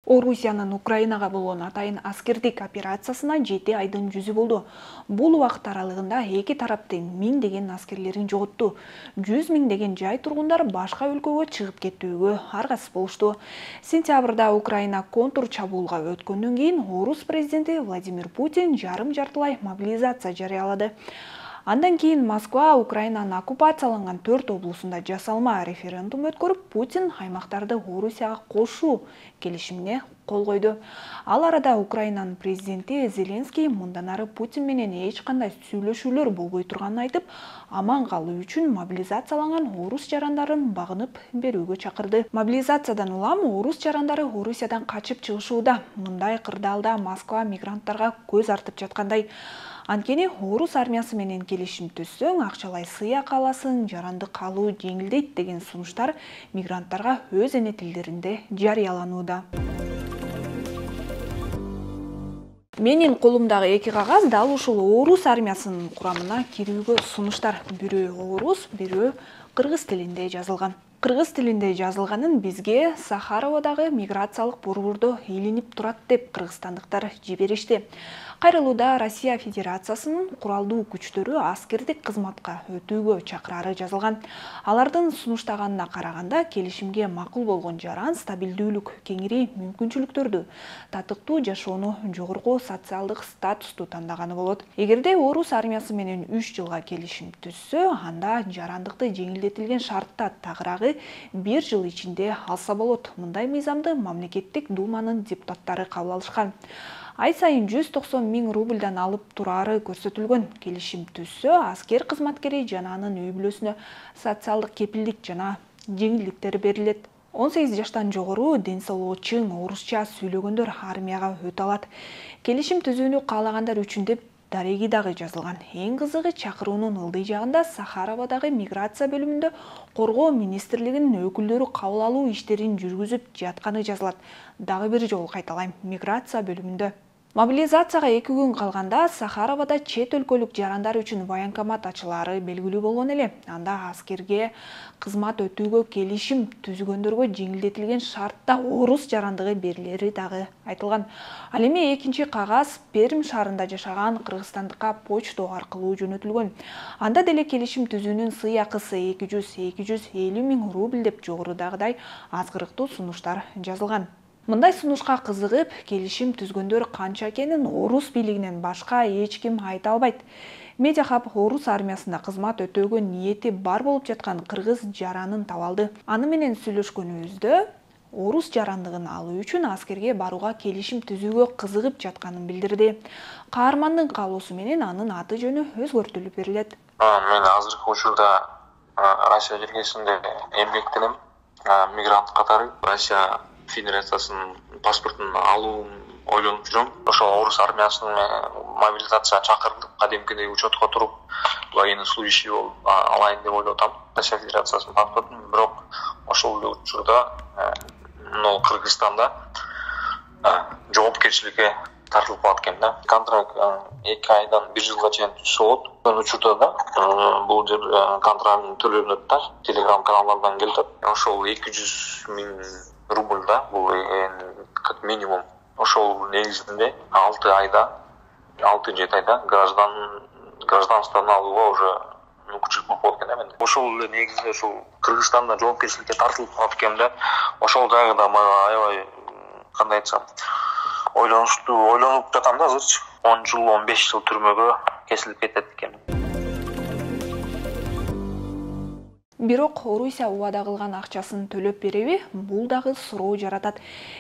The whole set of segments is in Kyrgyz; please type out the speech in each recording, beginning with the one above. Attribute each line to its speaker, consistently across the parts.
Speaker 1: Орусиянын Украинага болгон атайын аскердик операциясына 7 айдын жүзү болду. Бул убакыт аралыгында эки тараптын миңдеген аскерлерин жоготту. 100 миңдеген жай тургундар башка өлкөгө чыгып кетүүгө аргасыз болушту. Сентябрда Украина контур чабуулга өткөндөн кийин Орус президенти Владимир Путин жарым-жартылай мобилизация жарыялады. Андан кийин Москва Украинанын оккупацияланган 4 облусунда жасалма референдум өткөрүп, Путин аймактарды Орусияга кошуу келишимине кол койду. Ал арада Украинанын президенти Зеленский мындан ары Путин менен эч кандай сүйлөшүүлөр болбой турганын айтып, аман калуу үчүн мобилизацияланган орус жарандарын багынып берүүгө чакырды. Мобилизациядан улам орус жарандары Орусиядан качып чыгышууда. Мындай кырдаалда Москва мигранттарга көз артып жаткандай. Анткени орус армиясы менен келишим түзсөң, акчалай сыйак аласың, жарандык алуу жеңилдейт деген сунуштар мигранттарга өз эне тилдеринде жарыяланууда. Менин колумдагы эки кагаз дал ушул орус армиясынын курамына кирүүгө сунуштар. Бирөө орус, бирөө кыргыз тилинде жазылган. Кыргыз тилинде жазылганын бизге Сахароводагы миграциялык борбордо илинип турат деп кыргызстандыктар жиберишти. Кайрылууда Россия Федерациясынын куралдуу күчтөрү аскердик кызматка өтүүгө чакырары жазылган. Алардын сунуштаганына караганда келишимге макул болгон жаран стабилдүүлүк, кеңири мүмкүнчүлүктөрдү, татыктуу жашоону, жогорку социалдык статусту тандаганы болот. Эгерде орус армиясы менен 3 жылга келишим түзсө, анда жарандыкты жеңилдетилген шартта тагыраагы 1 жыл ичинде алса болот. Мындай мыйзамды мамлекеттик думанын депутаттары кабыл алышкан. Ай сайын 190 миң рубльдан алып турары көрсөтүлгөн. Келишим түзсө, аскер кызматкери жана анын үй бүлөсүнө социалдык кепилдик жана жеңилдиктер берилет. 18 жаштан жогору ден соолугу чың орусча сүйлөгөндөр армияга өтө алат. Келишим түзүүнү каалагандар үчүн деп дареги дагы жазылган. Эң кызыгы чакыруунун ылдый жагында Сахароводагы миграция бөлүмүндө коргоо министрлигинин өкүлдөрү кабыл алуу иштерин жүргүзүп жатканы жазылат. Дагы бир жолу кайталайм, миграция бөлүмүндө. Мобилизацияга 2 күн калганда Сахароводо чет өлкөлүк жарандар үчүн военкомат ачылары белгилүү болгон эле. Анда аскерге кызмат өтүүгө келишим түзгөндөргө жеңилдетилген шартта орус жарандыгы берилери дагы айтылган. Ал эми экинчи кагаз Пермь шаарында жашаган кыргызстандыкка почта аркылуу жөнөтүлгөн. Анда деле келишим түзүүнүн сыйакысы 200-250 миң рубль деп жогорудагыдай азгырыктуу сунуштар жазылган. Мындай сунушка кызыгып, келишим түзгөндөр канча экенин орус бийлигинен башка эч ким айта албайт. Медиахаб орус армиясында кызмат өтөөгө ниети бар болуп жаткан кыргыз жаранын таба алды. Аны менен сүйлөшкөнүбүздө орус жарандыгын алуу үчүн аскерге барууга келишим түзүүгө кызыгып жатканын билдирди. Каармандын каалоосу менен анын аты жөнү өзгөртүлүп берилет.
Speaker 2: Мен азыркы учурда Россия жергесинде эмгектенем. Мигрант катары Россия Федерациясынын паспортун алуун ойлонуп жүрөм. Ошол орус армиясынын мобилизацияга чакырылып, кадимкидей учетко туруп, военнослужащий болуп алайын деп ойлоп атам. Россия Федерациясынын паспортун, бирок ошол учурда Кыргызстанда жоопкерчиликке тартылып калат экен да. Контракт 2 айдан 1 жылга чейин түзсө болот. Ошол учурда да бул жер контрактын төлөнөт да, телеграм каналдардан келет. Ошол 200 миң рубль да, бул как минимум. Ошол негизинде 6 айда, 6-7 айда гражданствоны алууга уже мүмкүнчүлүк болуп экен да менде. Ошол эле негизинде ошол Кыргызстанда жоопкерчиликке тартылып калат экен да. Ошол жагы да аябай кандай айтсам, ойлонуп жатам да азырчы. 10 жыл, 15 жыл түрмөгө кесилип кетет экен.
Speaker 1: Бирок Орусия убада кылган акчасын төлөп береби? Бул дагы суроо жаратат.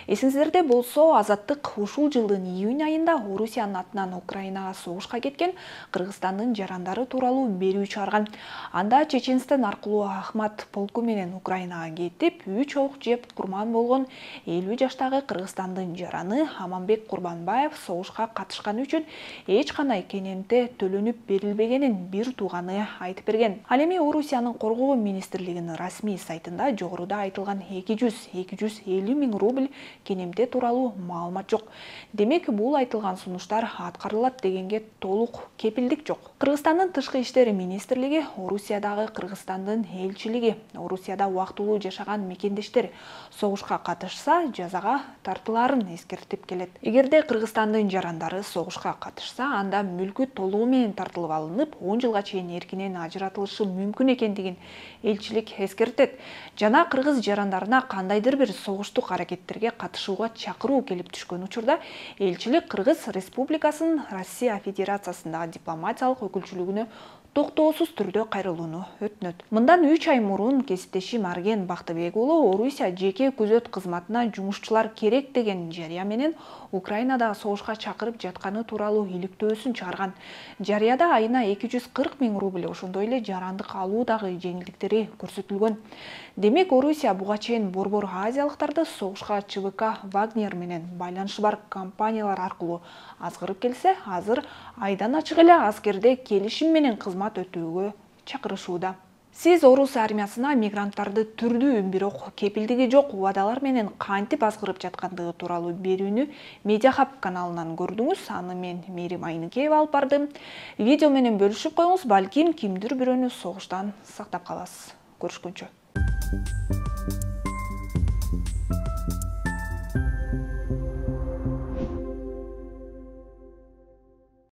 Speaker 1: Эсиңиздерде болсо, Азаттык ушул жылдын июнь айында Орусиянын атынан Украинага согушка кеткен Кыргызстандын жарандары тууралуу берүү чыгарган. Анда Чеченстан аркылуу Ахмат полку менен Украинага кетип, 3 ок жеп курман болгон 50 жаштагы Кыргызстандын жараны Аманбек Курбанбаев согушка катышканы үчүн эч кандай кененте төлөнүп берилбегенин бир тууганы айтып берген. Ал эми Орусиянын коргоо министрлигинин расмий сайтында жогоруда айтылган 200-250 миң рубль кенемте тууралуу маалымат жок. Демек, бул айтылган сунуштар аткарылат дегенге толук кепилдик жок. Кыргызстандын тышкы иштер министрлиги, Орусиядагы Кыргызстандын элчилиги, Орусияда убактылуу жашаган мекендештер согушка катышса, жазага тартылаарын эскертип келет. Эгерде Кыргызстандын жарандары согушка катышса, анда мүлкү толугу менен тартылып алынып, 10 жылга чейин эркинен ажыратылышы мүмкүн экендигин элчилик эскертет. Жана кыргыз жарандарына кандайдыр бир согуштук аракеттерге катышууга чакыруу келип түшкөн учурда элчилик Кыргыз Республикасынын Россия Федерациясындагы дипломатиялык өкүлчүлүгүнө токтоосуз түрдө кайрылууну өтүнөт. Мындан 3 ай мурун кесиптешим Арген Бактыбек уулу Орусия жеке күзөт кызматына жумушчулар керек деген жарыя менен Украинада согушка чакырып жатканы тууралуу иликтөөсүн чыгарган. Жарыяда айына 240 миң рубль, ошондой эле жарандык алуудагы жеңилдиктери көрсөтүлгөн. Демек, Орусия буга чейин борбор азиялыктарды согушка ЧВК Вагнер менен байланышы бар компаниялар аркылуу азгырып келсе, азыр айдан ачык эле аскерде келишим менен кызмат өтүүгө чакырышууда. Сиз орус армиясына мигранттарды түрдүү, бирок кепилдиги жок убадалар менен кантип азгырып жаткандыгы тууралуу берүүнү Медиахаб каналынан көрдүңүз. Аны мен Мээрим Айныкеева алып бардым. Видео менен бөлүшүп коюңуз, балким кимдир бирөөнү согуштан сактап каласыз. Көрүшкөнчө.